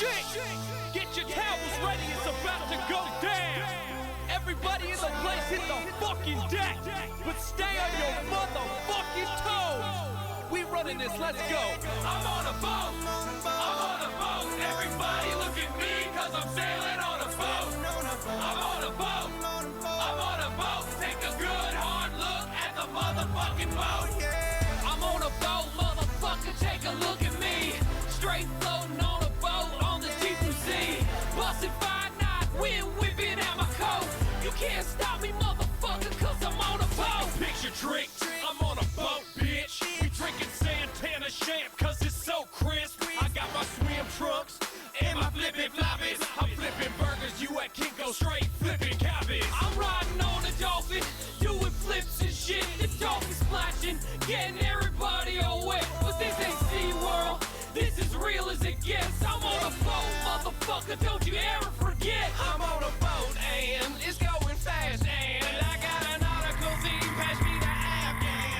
shit! Get your towels ready, it's about to go down! Everybody in the place hit the fucking deck! But stay on your motherfucking toes! We running this, let's go! I'm on a boat! I'm on a boat! Everybody look at me, cause I'm sailing on a boat! I'm on a boat! I'm on a boat! Take a good hard look at the motherfucking boat! I'm on a boat, motherfucker, take a look at me! Straight floating on a boat on the deep blue sea. Bustin' 5 knots, wind whipping out my coat. You can't stop me, motherfucker, cause I'm on a boat. Picture trick, I'm on a boat, bitch. We drinking Santana champ, cause it's so crisp. I got my swim trunks and my flippin' floppies. I'm flipping burgers, you at Kinko, straight flipping cabbage. I'm riding on a dolphin, doing flips and shit. The dolphin splashing, getting everybody all wet. But this ain't SeaWorld. This is real as it gets. I'm on a boat, motherfucker, don't you ever forget. I'm on a boat and it's going fast, and I got an article thing, pass me the Afghan.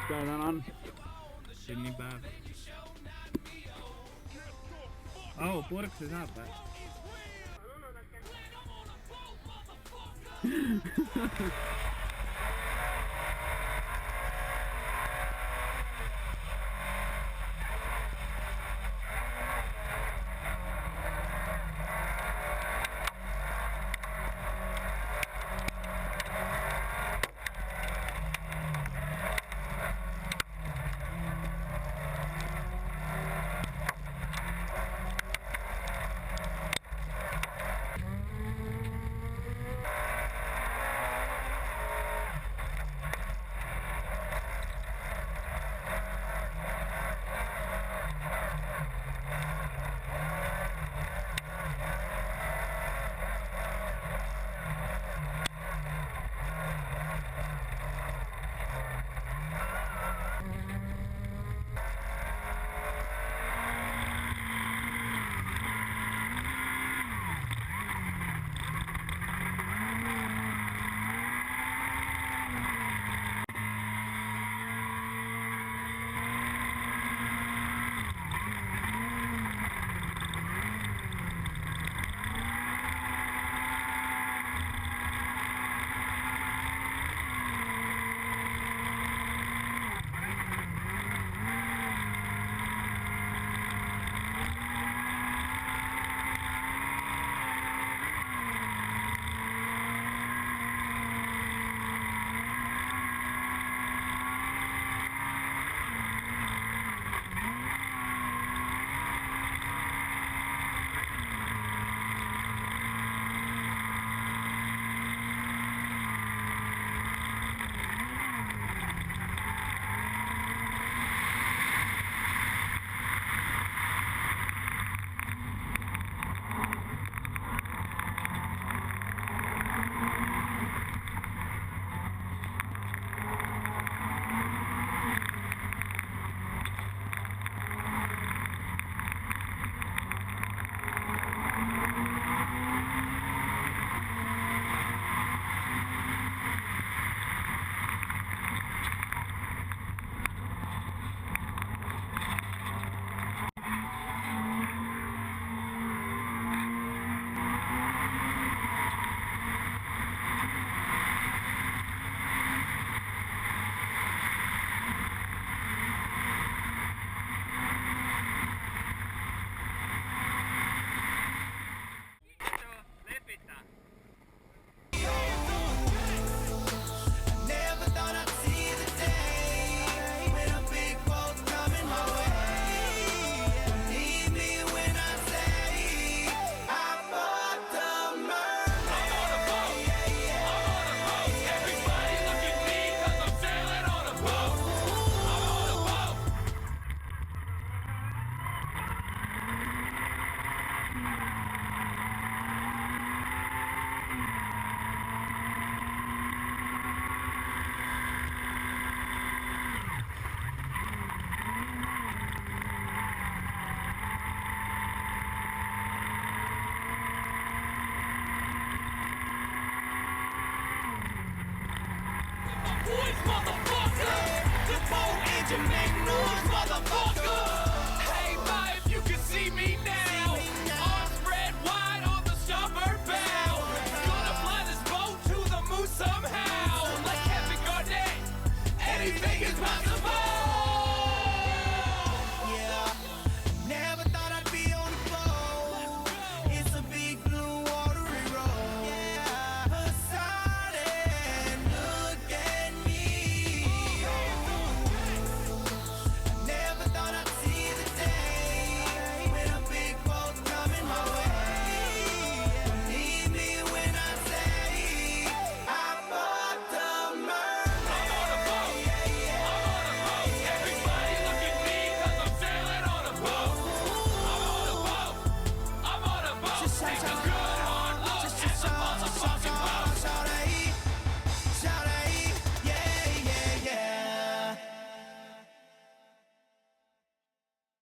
Going on? Sydney Bab. Oh, Bordeaux is not bad. motherfucker. Depot engine make noise.